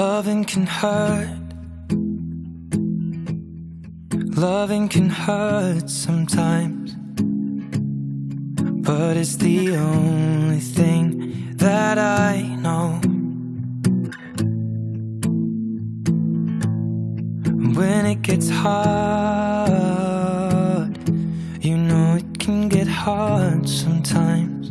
Loving can hurt. Loving can hurt sometimes, but it's the only thing that I know. When it gets hard, you know it can get hard sometimes.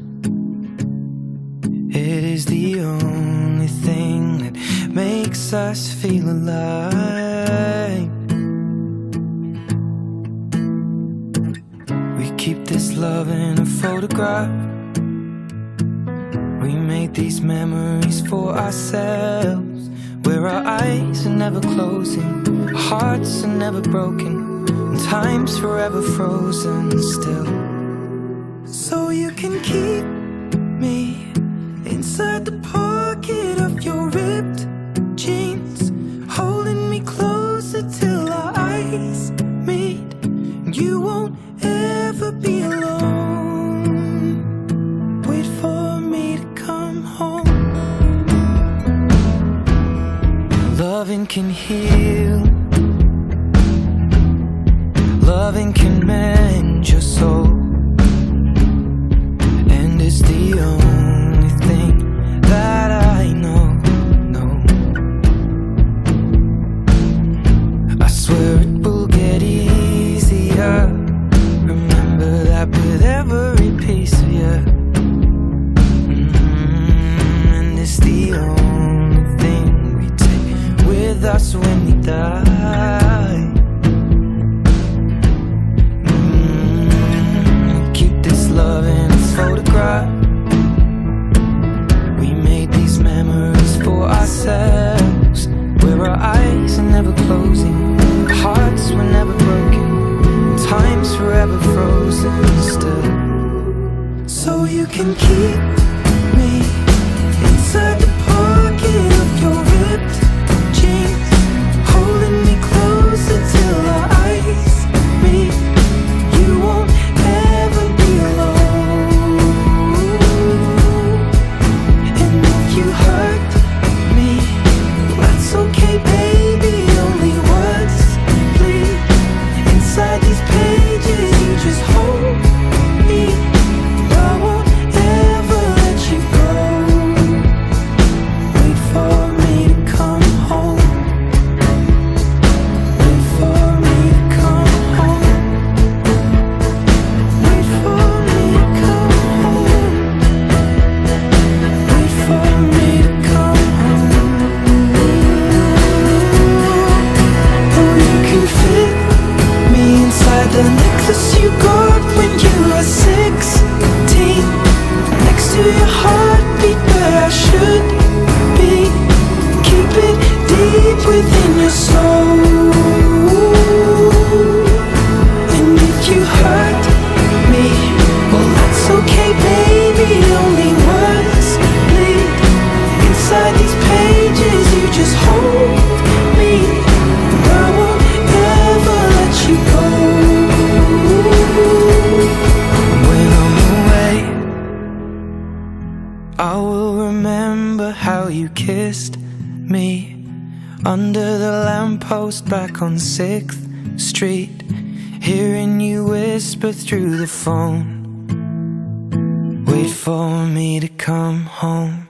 It is the only thing that makes us feel alive. We keep this love in a photograph. We make these memories for ourselves, where our eyes are never closing, our hearts are never broken, and time's forever frozen still. So you can keep me inside the pocket of your ripped jeans, holding me closer till our eyes meet. You won't ever be alone. Wait for me to come home. Loving can heal. Loving can mend your soul, and it's the only thing that I know. I swear it will get easier. Remember that with every piece of you. And it's the only thing we take with us when we die. Keep this love in a photograph. We made these memories for ourselves, where our eyes are never closing, our hearts were never broken, time's forever frozen still. So you can keep me inside the pocket of your ripped jeans, holding me closer till our eyes meet. You won't ever be alone. And if you hurt me, that's okay, baby. Only words bleed inside these pages. You just hold me. I won't ever let you go. Wait for me to come home. Wait for me to come home. Wait for me to come home. Wait for me to come home. Oh, you can fit me inside the necklace you got when you were 16, next to your heartbeat where I should be. Keep it deep within your soul. And if you hurt me, well, that's okay, baby. Only words bleed inside these pages. You just hold me. I won't ever let you go. When I'm away, I will remember how you kissed me under the lamppost back on 6th Street, hearing you whisper through the phone. Wait for me to come home.